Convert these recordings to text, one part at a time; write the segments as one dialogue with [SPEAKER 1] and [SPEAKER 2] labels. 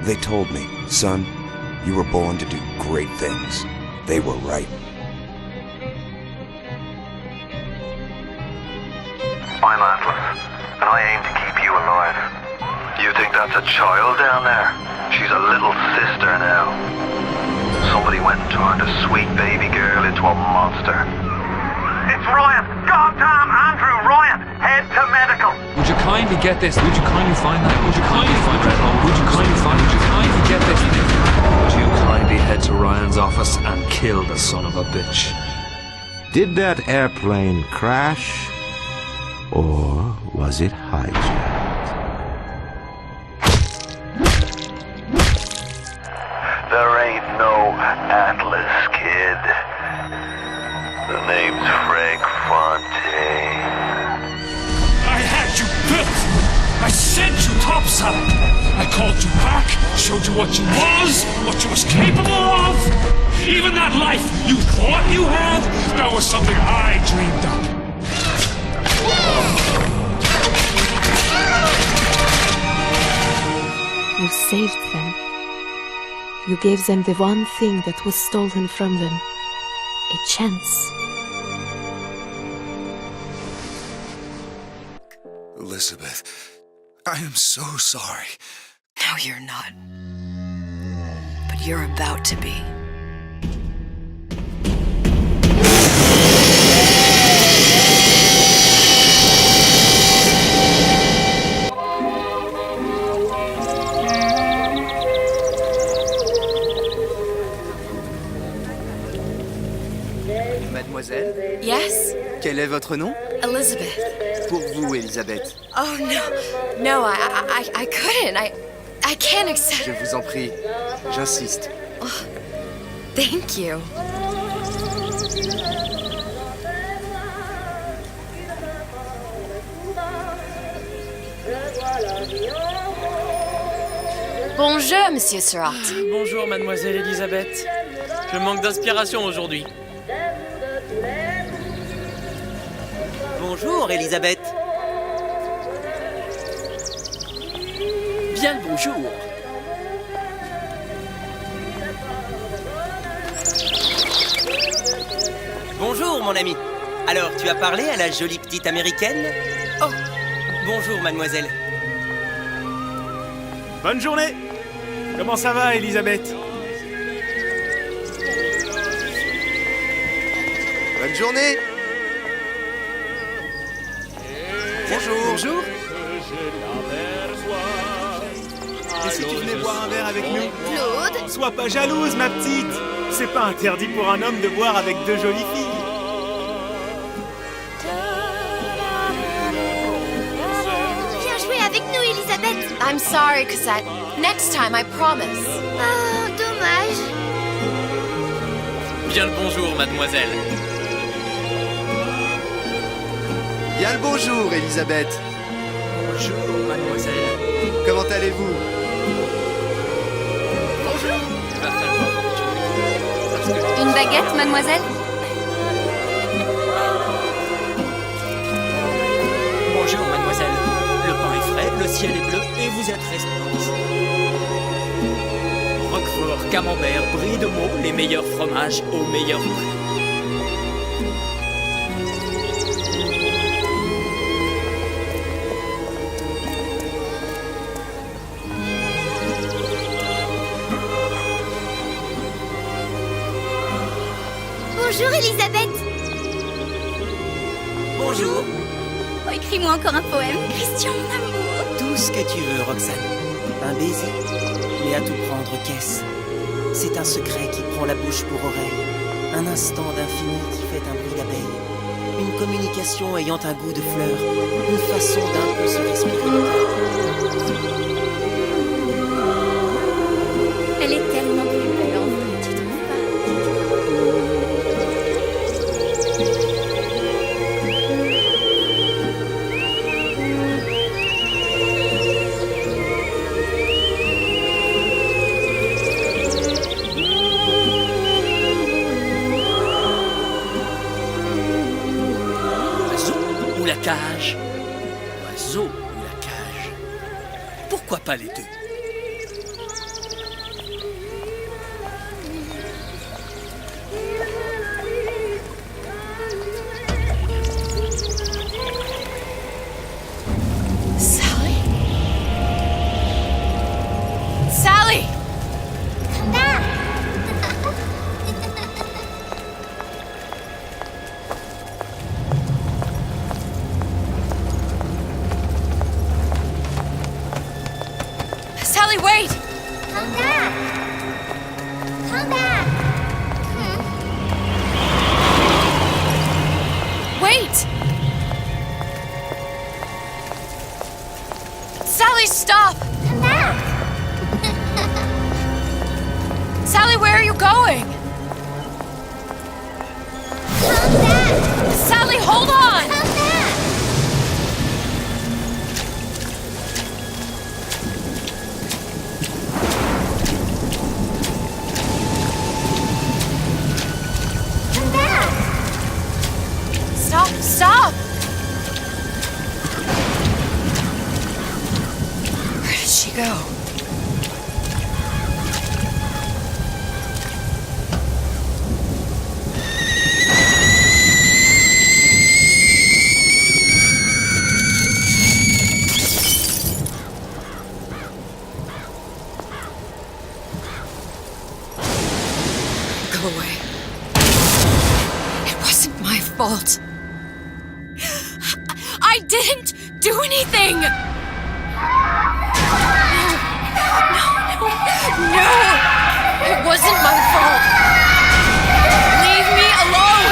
[SPEAKER 1] They told me, son, you were born to do great things. They were right.
[SPEAKER 2] I'm Atlas, and I aim to keep you alive. You think that's a child down there? She's a little sister now. Somebody went and turned a sweet baby girl into a monster. It's Ryan! Goddamn Andrew Ryan! Head to medical!
[SPEAKER 3] Would you kindly get this? Would you kindly find that? Would you kindly find that? Would you kindly find it? Would you kindly get this? Would you kindly head to Ryan's office and kill the son of a bitch?
[SPEAKER 4] Did that airplane crash? Or was it hijacked?
[SPEAKER 2] There ain't no Atlas, kid. The name's Frank Fontaine.
[SPEAKER 5] I had you built! I sent you topside! I called you back, showed you what you was capable of! Even that life you thought you had, that was something I dreamed up.
[SPEAKER 6] You saved them. You gave them the one thing that was stolen from them. A chance.
[SPEAKER 1] Elizabeth, I am so sorry.
[SPEAKER 7] No, you're not. But you're about to be.
[SPEAKER 8] Mademoiselle?
[SPEAKER 7] Yes?
[SPEAKER 8] Quel est votre nom?
[SPEAKER 7] Elizabeth.
[SPEAKER 8] Pour vous, Elisabeth.
[SPEAKER 7] Oh, no. No, I couldn't. I can't accept...
[SPEAKER 8] Je vous en prie. J'insiste.
[SPEAKER 7] Oh, thank you. Bonjour, Monsieur Surratt.
[SPEAKER 9] Bonjour, Mademoiselle Elisabeth. Je manque d'inspiration aujourd'hui.
[SPEAKER 8] Bonjour, Elisabeth.
[SPEAKER 9] Bien le bonjour.
[SPEAKER 8] Bonjour, mon ami. Alors, tu as parlé à la jolie petite américaine? Oh, bonjour, mademoiselle.
[SPEAKER 10] Bonne journée. Comment ça va, Elisabeth?
[SPEAKER 8] Bonne journée. Bonjour.
[SPEAKER 10] Bonjour. Et si tu venais boire un verre avec nous?
[SPEAKER 7] Claude?
[SPEAKER 10] Sois pas jalouse, ma petite. C'est pas interdit pour un homme de boire avec deux jolies filles.
[SPEAKER 7] Viens jouer avec nous, Elisabeth. I'm sorry, Cosette. Next time, I promise. Oh, dommage.
[SPEAKER 9] Bien le bonjour, mademoiselle.
[SPEAKER 8] Bien le bonjour, Elisabeth.
[SPEAKER 9] Bonjour, mademoiselle.
[SPEAKER 8] Comment allez-vous?
[SPEAKER 9] Bonjour. Il va falloir que
[SPEAKER 7] Une baguette, mademoiselle?
[SPEAKER 9] Bonjour, mademoiselle. Le pain est frais, le ciel est bleu et vous êtes resplendissante. Roquefort, camembert, brie de Meaux, les meilleurs fromages au meilleur prix.
[SPEAKER 7] Bonjour, Elisabeth.
[SPEAKER 8] Bonjour.
[SPEAKER 7] Oh, écris-moi encore un poème, Christian, mon amour.
[SPEAKER 8] Tout ce que tu veux, Roxane. Un baiser, mais à tout prendre, qu'est-ce? C'est un secret qui prend la bouche pour oreille. Un instant d'infini qui fait un bruit d'abeille. Une communication ayant un goût de fleur. Une façon d'un peu se respirer.
[SPEAKER 7] Elle est tellement plus belle en vrai, tu trouves pas?
[SPEAKER 9] Ou la cage. Oiseau ou la cage. Pourquoi pas les deux?
[SPEAKER 7] Sally, wait!
[SPEAKER 11] Come back! Come back!
[SPEAKER 7] Wait! Sally, stop!
[SPEAKER 11] Come back!
[SPEAKER 7] Sally, where are you going?
[SPEAKER 11] Come back!
[SPEAKER 7] Sally, hold on!
[SPEAKER 11] Come back! Come back!
[SPEAKER 7] Stop, stop! Where did she go? Go away. It wasn't my fault. I didn't do anything! No! It wasn't my fault! Leave me alone!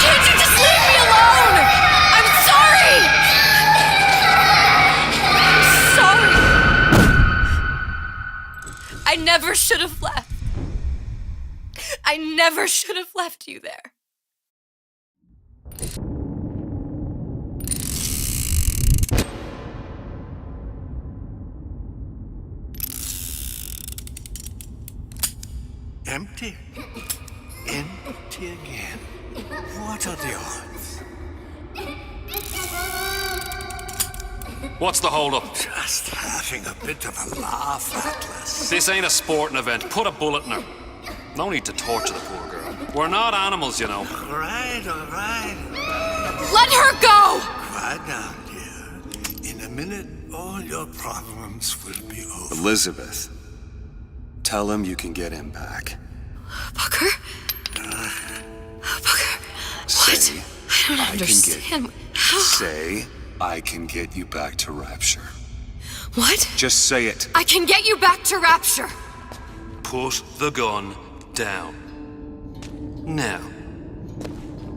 [SPEAKER 7] Can't you just leave me alone? I'm sorry! I'm sorry! I never should have left. I never should have left you there.
[SPEAKER 12] Empty? Empty again. What are the odds?
[SPEAKER 3] What's the hold-up?
[SPEAKER 12] Just having a bit of a laugh, Atlas.
[SPEAKER 3] This ain't a sporting event. Put a bullet in her. No need to torture the poor girl. We're not animals, you know.
[SPEAKER 12] All right.
[SPEAKER 7] Let her go!
[SPEAKER 12] Quiet down, dear. In a minute, all your problems will be over.
[SPEAKER 1] Elizabeth, tell him you can get him back.
[SPEAKER 7] Booker? Booker?
[SPEAKER 1] Say,
[SPEAKER 7] What? I don't understand. How?
[SPEAKER 1] Say, I can get you back to Rapture.
[SPEAKER 7] What?
[SPEAKER 1] Just say it.
[SPEAKER 7] I can get you back to Rapture.
[SPEAKER 3] Put the gun down. Now,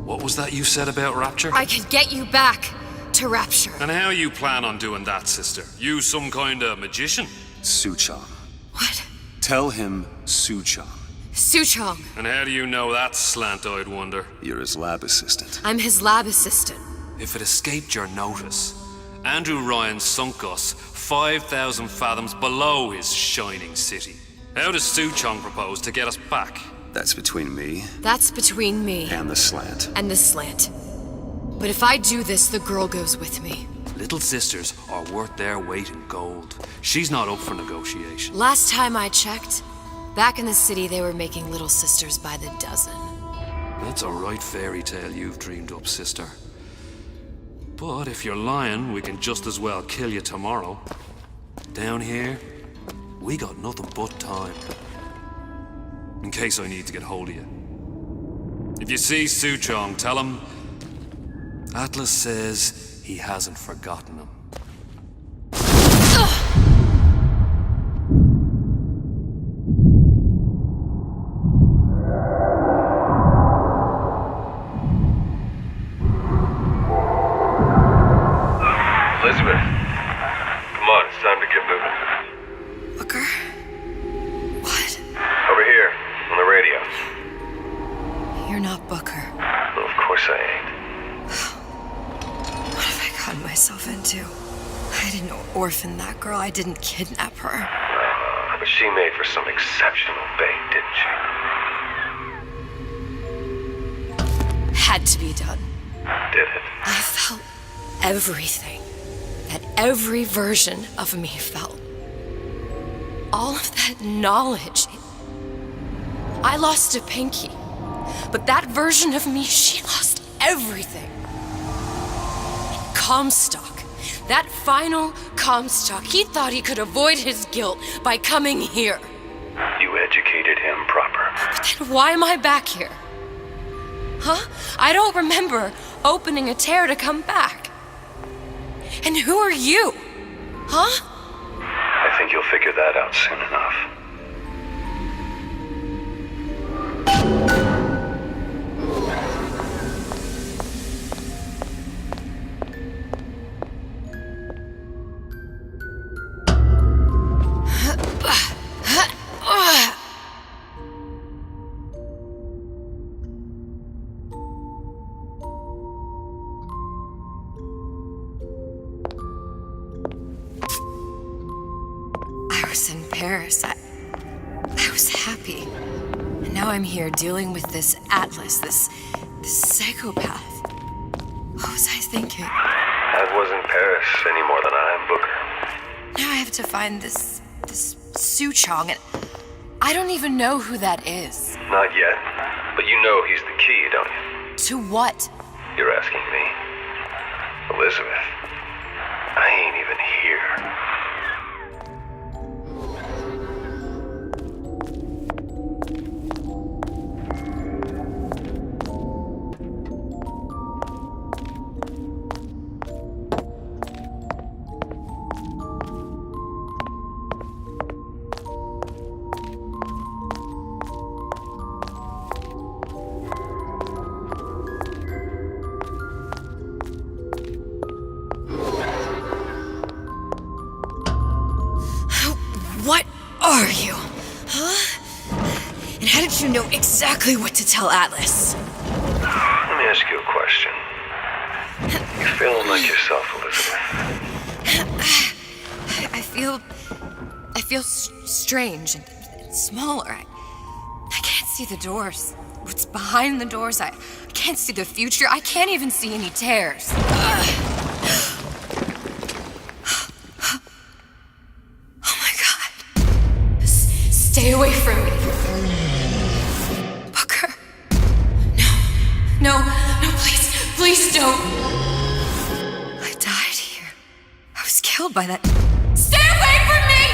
[SPEAKER 3] what was that you said about Rapture?
[SPEAKER 7] I can get you back to Rapture.
[SPEAKER 3] And how you plan on doing that, sister? You some kind of magician?
[SPEAKER 1] Suchong.
[SPEAKER 7] What?
[SPEAKER 1] Tell him Suchong.
[SPEAKER 7] Suchong.
[SPEAKER 3] And how do you know that, slant-eyed wonder?
[SPEAKER 1] You're his lab assistant.
[SPEAKER 7] I'm his lab assistant.
[SPEAKER 3] If it escaped your notice, Andrew Ryan sunk us 5,000 fathoms below his shining city. How does Suchong propose to get us back?
[SPEAKER 1] That's between me
[SPEAKER 7] That's between me
[SPEAKER 1] and the slant.
[SPEAKER 7] and the slant. But if I do this, the girl goes with me.
[SPEAKER 3] Little sisters are worth their weight in gold. She's not up for negotiation.
[SPEAKER 7] Last time I checked, back in the city they were making little sisters by the dozen.
[SPEAKER 3] That's a right fairy tale you've dreamed up, sister. But if you're lying, we can just as well kill you tomorrow. Down here, we got nothing but time. In case I need to get hold of you. If you see Suchong, tell him Atlas says he hasn't forgotten him.
[SPEAKER 2] Elizabeth, come on, it's time to get moving.
[SPEAKER 7] Booker? What?
[SPEAKER 2] Over here, on the radio.
[SPEAKER 7] You're not Booker.
[SPEAKER 2] Well, of course I ain't.
[SPEAKER 7] What have I gotten myself into? I didn't orphan that girl. I didn't kidnap her.
[SPEAKER 2] But she made for some exceptional bait, didn't she?
[SPEAKER 7] Had to be done.
[SPEAKER 2] Did it?
[SPEAKER 7] I felt everything that every version of me felt. All of that knowledge. I lost a pinky. But that version of me, she lost everything. And Comstock, that final Comstock, he thought he could avoid his guilt by coming here.
[SPEAKER 2] You educated him proper.
[SPEAKER 7] But then why am I back here? Huh? I don't remember opening a tear to come back. And who are you? Huh?
[SPEAKER 2] I think you'll figure that out soon enough.
[SPEAKER 7] I was in Paris. I was happy. And now I'm here dealing with this Atlas, this psychopath. What was I thinking?
[SPEAKER 2] That wasn't Paris any more than I am Booker.
[SPEAKER 7] Now I have to find this Suchong, and I don't even know who that is.
[SPEAKER 2] Not yet, but you know he's the key, don't you?
[SPEAKER 7] To what?
[SPEAKER 2] You're asking me. Elizabeth, I ain't even here.
[SPEAKER 7] What are you? Huh? And how did you know exactly what to tell Atlas?
[SPEAKER 2] Let me ask you a question. You feeling like yourself, Elizabeth?
[SPEAKER 7] I feel strange and smaller. I can't see the doors. What's behind the doors? I can't see the future. I can't even see any tears. Stay away from me. Booker. No, please don't. I died here. I was killed by that. Stay away from me!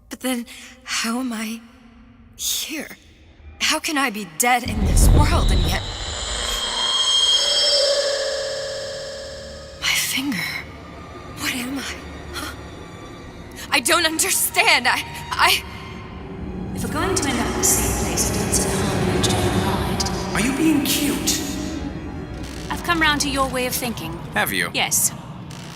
[SPEAKER 7] But then, how am I here? How can I be dead in this world and yet... My finger. What am I? I don't understand.
[SPEAKER 13] If we're going to end up in the same place, it doesn't harm you to hide.
[SPEAKER 14] Are you being cute?
[SPEAKER 13] I've come round to your way of thinking.
[SPEAKER 14] Have you?
[SPEAKER 13] Yes.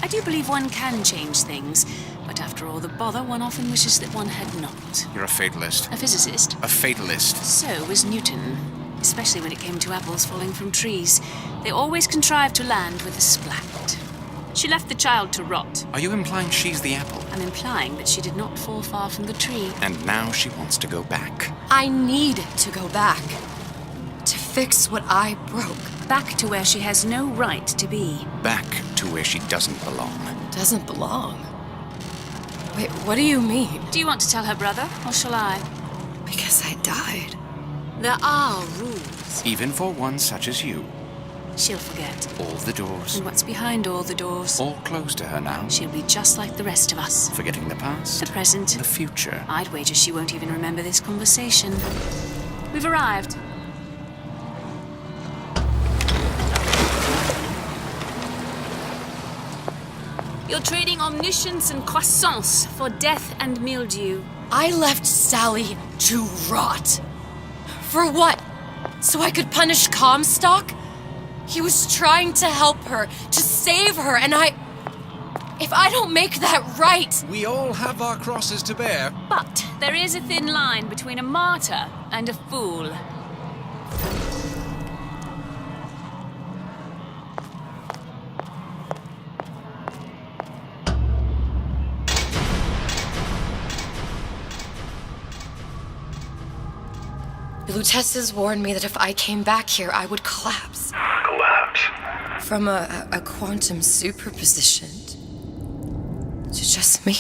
[SPEAKER 13] I do believe one can change things, but after all the bother, one often wishes that one had not.
[SPEAKER 14] You're a fatalist.
[SPEAKER 13] A physicist.
[SPEAKER 14] A fatalist.
[SPEAKER 13] So was Newton, especially when it came to apples falling from trees. They always contrived to land with a splat. She left the child to rot.
[SPEAKER 14] Are you implying she's the apple?
[SPEAKER 13] I'm implying that she did not fall far from the tree.
[SPEAKER 14] And now she wants to go back.
[SPEAKER 7] I need to go back. To fix what I broke.
[SPEAKER 13] Back to where she has no right to be.
[SPEAKER 14] Back to where she doesn't belong.
[SPEAKER 7] Doesn't belong? Wait, what do you mean?
[SPEAKER 13] Do you want to tell her brother, or shall I?
[SPEAKER 7] Because I died.
[SPEAKER 13] There are rules.
[SPEAKER 14] Even for one such as you.
[SPEAKER 13] She'll forget.
[SPEAKER 14] All the doors.
[SPEAKER 13] And what's behind all the doors?
[SPEAKER 14] All closed to her now.
[SPEAKER 13] She'll be just like the rest of us.
[SPEAKER 14] Forgetting the past.
[SPEAKER 13] The present.
[SPEAKER 14] The future.
[SPEAKER 13] I'd wager she won't even remember this conversation. We've arrived. You're trading omniscience and croissance for death and mildew.
[SPEAKER 7] I left Sally to rot. For what? So I could punish Comstock? He was trying to help her, to save her, and if I don't make that right...
[SPEAKER 15] We all have our crosses to bear.
[SPEAKER 13] But there is a thin line between a martyr and a fool.
[SPEAKER 7] The Lutesses warned me that if I came back here, I would collapse.
[SPEAKER 2] Collapse?
[SPEAKER 7] From a quantum superposition to just me.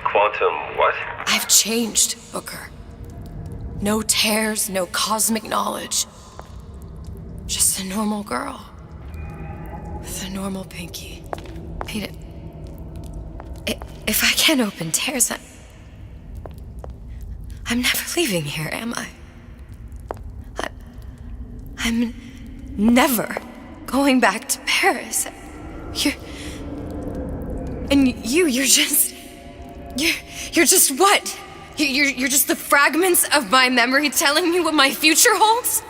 [SPEAKER 2] Quantum what?
[SPEAKER 7] I've changed, Booker. No tears, no cosmic knowledge. Just a normal girl. With a normal pinky. Peter, if I can't open tears, I'm never leaving here, am I? I'm never going back to Paris. And you're just what? You're just the fragments of my memory telling me what my future holds?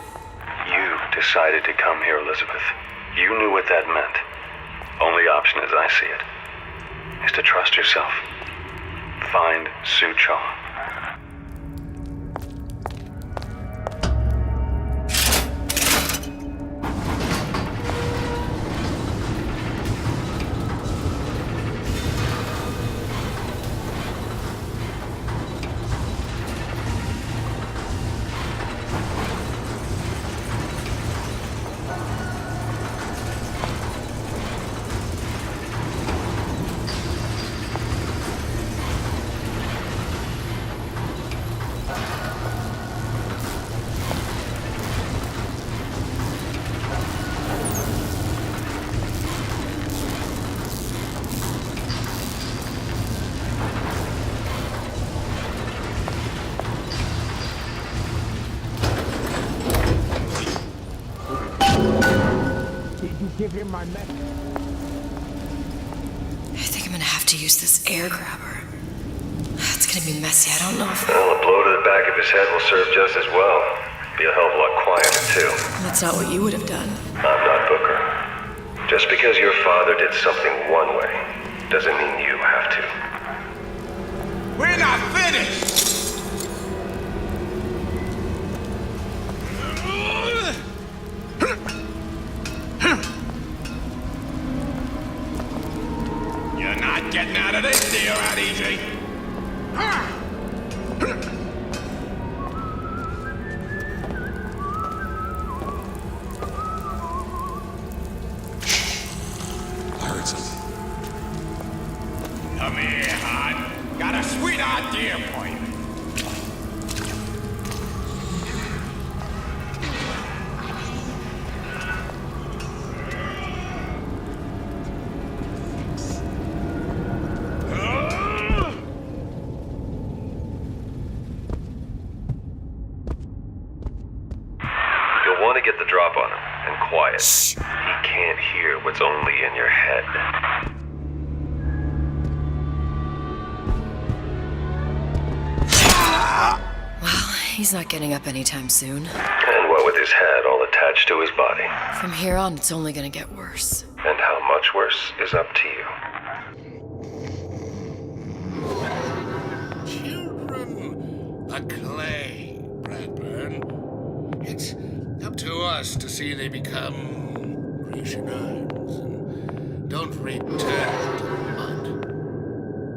[SPEAKER 2] You decided to come here, Elizabeth. You knew what that meant. Only option, as I see it, is to trust yourself. Find Suchong.
[SPEAKER 16] Give him my message.
[SPEAKER 7] I think I'm gonna have to use this air grabber. It's gonna be messy. I don't know if...
[SPEAKER 2] Well, a blow to the back of his head will serve just as well. Be a hell of a lot quieter, too.
[SPEAKER 7] That's not what you would have done.
[SPEAKER 2] I'm not Booker. Just because your father did something one way, doesn't mean you have to.
[SPEAKER 15] We're not finished! You're not getting out of this deal out easy.
[SPEAKER 5] I heard something.
[SPEAKER 15] Come here, hon. Got a sweet idea for you.
[SPEAKER 2] Want to get the drop on him, and quiet. He can't hear what's only in your head.
[SPEAKER 7] Well, he's not getting up anytime soon.
[SPEAKER 2] And what with his head all attached to his body.
[SPEAKER 7] From here on, it's only gonna get worse.
[SPEAKER 2] And how much worse is up to you.
[SPEAKER 12] Children are clay, Bradburn. It's up to us to see they become Grecianines and don't return to mud.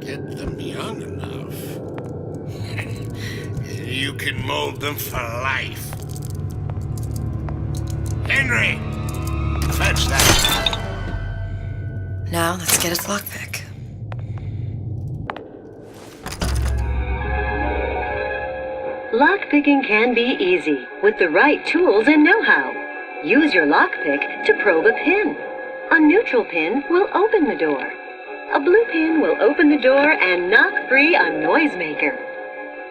[SPEAKER 12] Get them young enough. You can mold them for life. Henry! Fetch that.
[SPEAKER 7] Now, let's get its lockpick.
[SPEAKER 17] Lockpicking can be easy with the right tools and know-how. Use your lockpick to probe a pin. A neutral pin will open the door. A blue pin will open the door and knock free a noisemaker.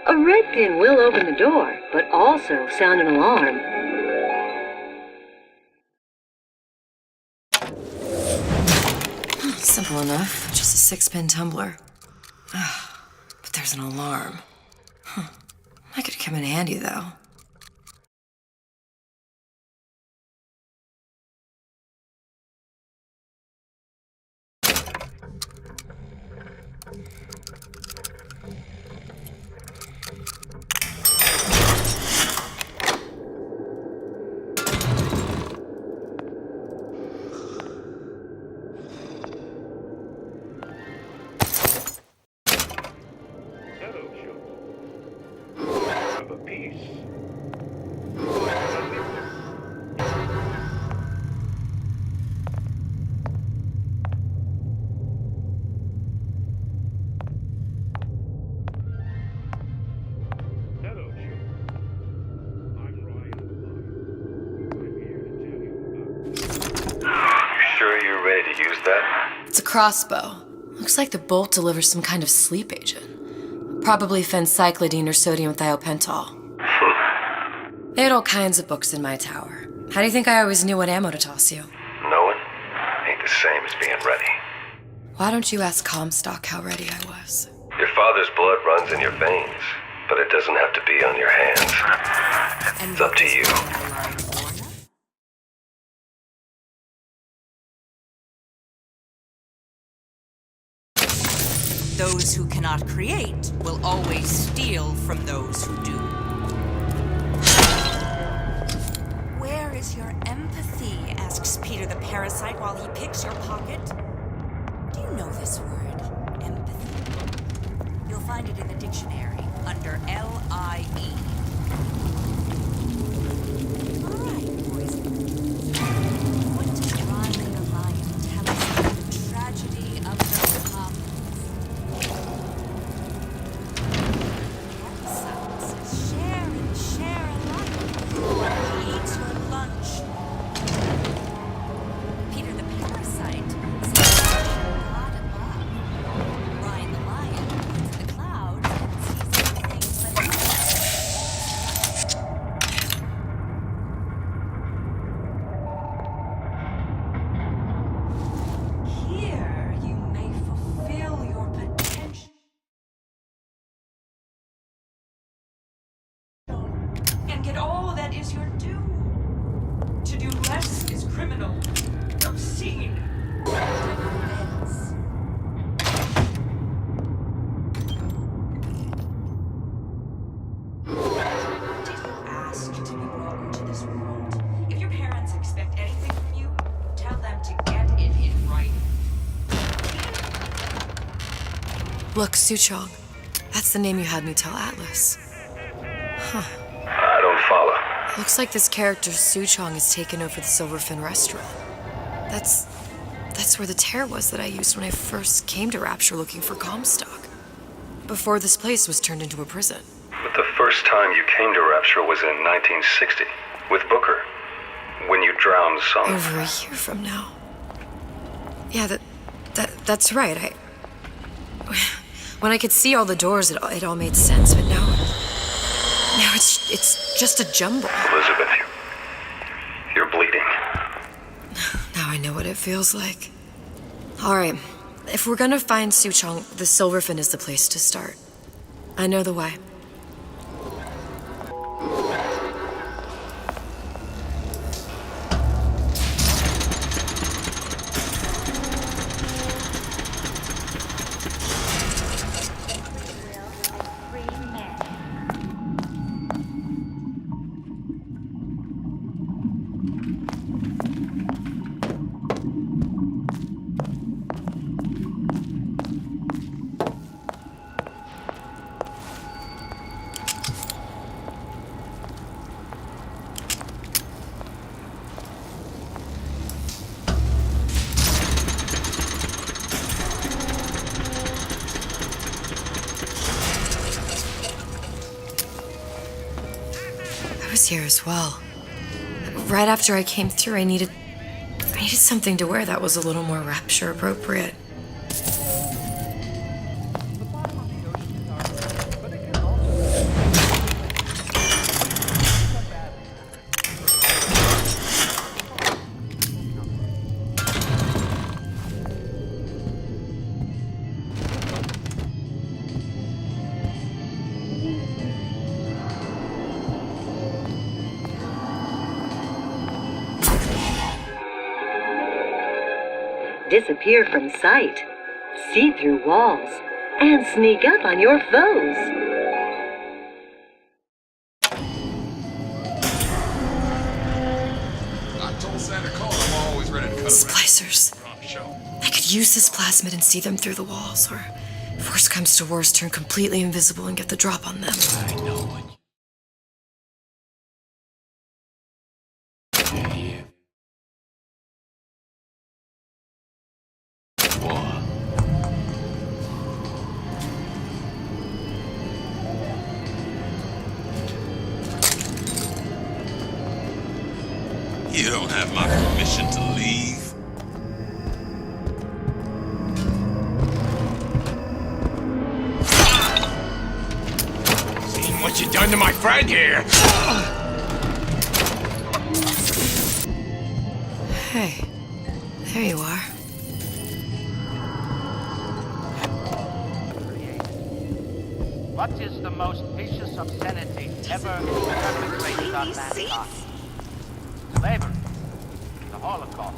[SPEAKER 17] A red pin will open the door, but also sound an alarm.
[SPEAKER 7] Simple enough. Just a 6-pin tumbler. But there's an alarm. That could come in handy, though. It's a crossbow. Looks like the bolt delivers some kind of sleep agent. Probably phencyclidine or sodium thiopental. They had all kinds of books in my tower. How do you think I always knew what ammo to toss you?
[SPEAKER 2] Knowing ain't the same as being ready.
[SPEAKER 7] Why don't you ask Comstock how ready I was?
[SPEAKER 18] Your father's blood runs in your veins, but it doesn't have to be on your hands. It's up to you.
[SPEAKER 19] Those who cannot create will always steal from those who do. Where is your empathy? Asks Peter the parasite while he picks your pocket. Do you know this word, empathy? You'll find it in the dictionary under L-I-E. All right, boys. What does Ryan the Lion tell us about the tragedy of the commons? Parasites share and share alike. He eats your lunch. Peter the parasite says God above. Ryan the lion lives in the clouds and sees everything but here you may fulfill your potential and get all that is your due. To do less is criminal, obscene, immense. Did you ask to be brought into this world? If your parents expect anything from you, tell them to get it in writing.
[SPEAKER 7] Look, Suchong. That's the name you had me tell Atlas. Huh.
[SPEAKER 18] I don't follow.
[SPEAKER 7] Looks like this character Suchong has taken over the Silverfin restaurant. That's where the tear was that I used when I first came to Rapture looking for Comstock. Before this place was turned into a prison.
[SPEAKER 18] But the first time you came to Rapture was in 1960, with Booker, when you drowned some...
[SPEAKER 7] Over a year from now. Yeah, that's right. When I could see all the doors, it all made sense, but now it's just a jumble.
[SPEAKER 18] Elizabeth, you're bleeding.
[SPEAKER 7] Now I know what it feels like. All right, if we're gonna find Suchong, the Silverfin is the place to start. I know the way. Here as well. Right after I came through, I needed something to wear that was a little more Rapture appropriate.
[SPEAKER 17] Disappear from sight, see through walls, and sneak up on your foes.
[SPEAKER 15] I told Santa Claus I'm always ready to cut
[SPEAKER 7] Splicers. I could use this plasmid and see them through the walls, or if worst comes to worst, turn completely invisible and get the drop on them.
[SPEAKER 14] I know what
[SPEAKER 15] You don't have my permission to leave. Seen what you done to my friend here.
[SPEAKER 7] Hey, there you are.
[SPEAKER 20] What is the most vicious obscenity ever perpetrated on mankind? Slavery, the Holocaust,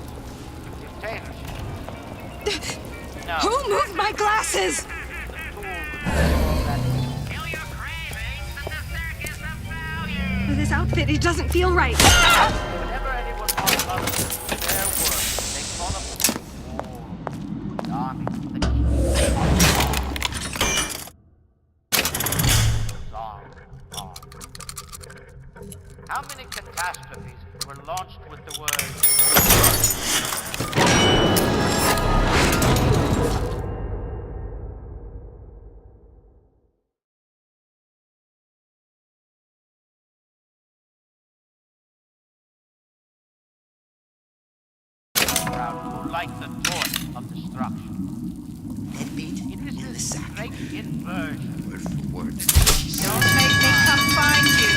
[SPEAKER 20] dictatorship. No.
[SPEAKER 19] Who moved my glasses? This outfit, it doesn't feel right.
[SPEAKER 20] Whenever anyone wants others to their work, they call them the army, the How many catastrophes were launched with the word like the torch of destruction?
[SPEAKER 21] Deadbeat in the sack.
[SPEAKER 20] Great inversion.
[SPEAKER 21] Word for word.
[SPEAKER 19] Don't make me come find you.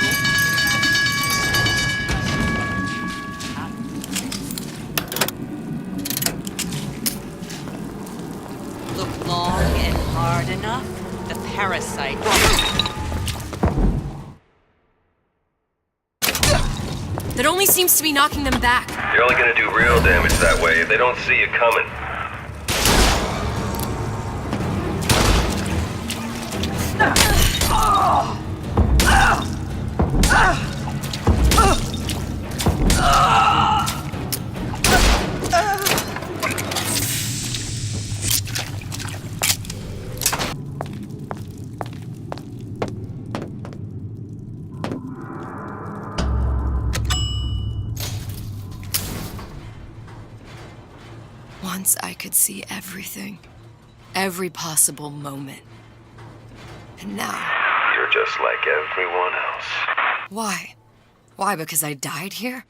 [SPEAKER 19] Look long and hard enough, the parasite.
[SPEAKER 7] That only seems to be knocking them back.
[SPEAKER 18] You're only gonna do real damage that way if they don't see you coming.
[SPEAKER 7] Once I could see everything. Every possible moment. And now...
[SPEAKER 18] You're just like everyone else.
[SPEAKER 7] Why? Why, because I died here?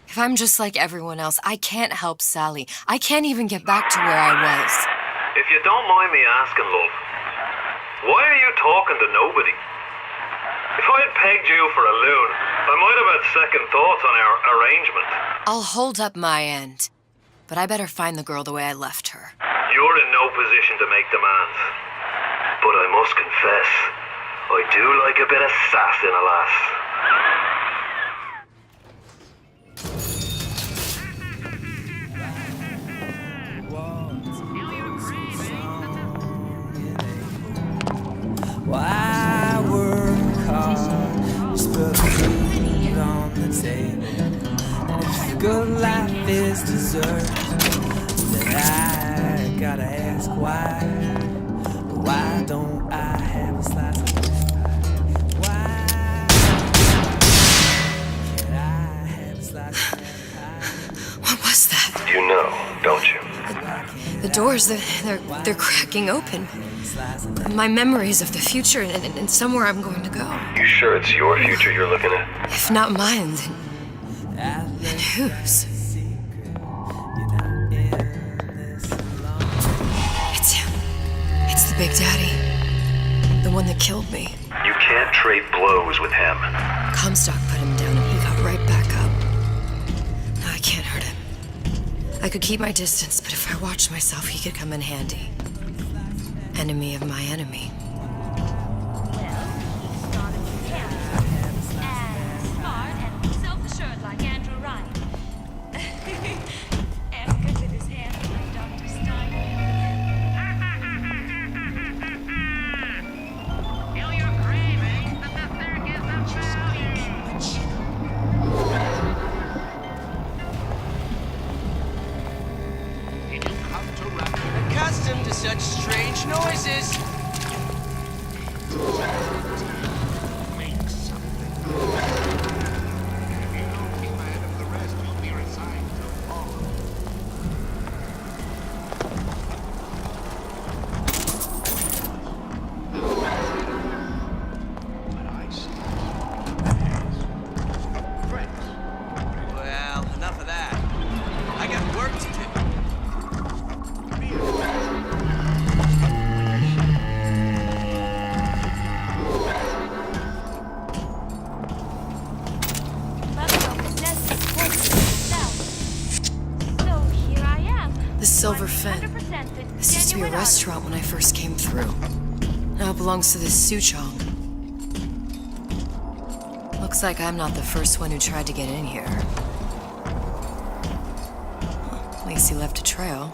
[SPEAKER 7] If I'm just like everyone else, I can't help Sally. I can't even get back to where I was.
[SPEAKER 2] If you don't mind me asking, love, why are you talking to nobody? If I had pegged you for a loon, I might have had second thoughts on our arrangement.
[SPEAKER 7] I'll hold up my end. But I better find the girl the way I left her.
[SPEAKER 2] You're in no position to make demands. But I must confess, I do like a bit of sass in a lass.
[SPEAKER 8] Why work hard? Just put food on the table. And if good life is dessert, then I gotta ask why. Why don't I have a slice of that pie? Why can't I have a slice of that pie?
[SPEAKER 7] What was that?
[SPEAKER 18] You know, don't you?
[SPEAKER 7] The doors, they're cracking open. My memories of the future and somewhere I'm going to go.
[SPEAKER 18] You sure it's your future you're looking at?
[SPEAKER 7] If not mine, then whose? It's him. It's the Big Daddy. The one that killed me.
[SPEAKER 18] You can't trade blows with him.
[SPEAKER 7] Comstock put him down and he got right back up. No, I can't hurt him. I could keep my distance, but if I watched myself, he could come in handy. Enemy of my enemy.
[SPEAKER 9] Accustomed to such strange noises.
[SPEAKER 12] Make something. If you don't keep ahead of the rest, you'll be resigned to fall. But I see. Friends.
[SPEAKER 9] Well, enough of that. I got work to do.
[SPEAKER 7] The Silver Fin. This used to be a restaurant when I first came through. now belongs to this Suchong. Looks like I'm not the first one who tried to get in here. Well, at least he left a trail.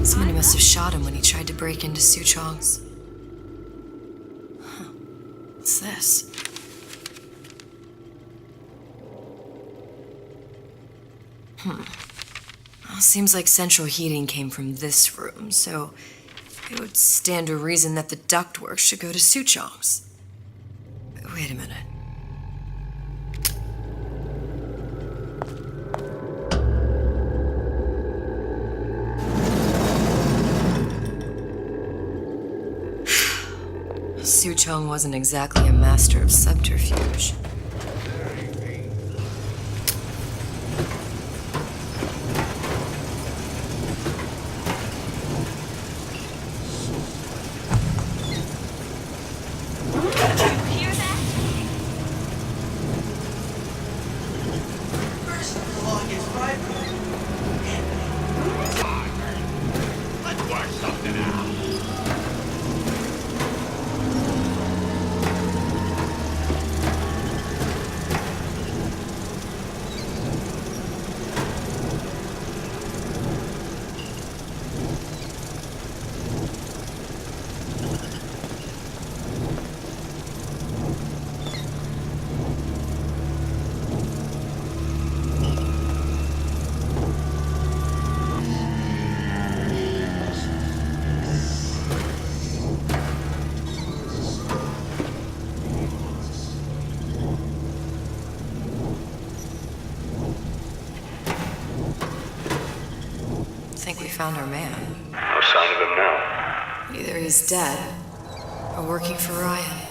[SPEAKER 7] Somebody must have shot him when he tried to break into Suchong's. Huh. What's this? Well, seems like central heating came from this room, so it would stand to reason that the ductwork should go to Suchong's. Wait a minute. Suchong wasn't exactly a master of subterfuge. Found our man.
[SPEAKER 18] No sign of him now.
[SPEAKER 7] Either he's dead, or working for Ryan.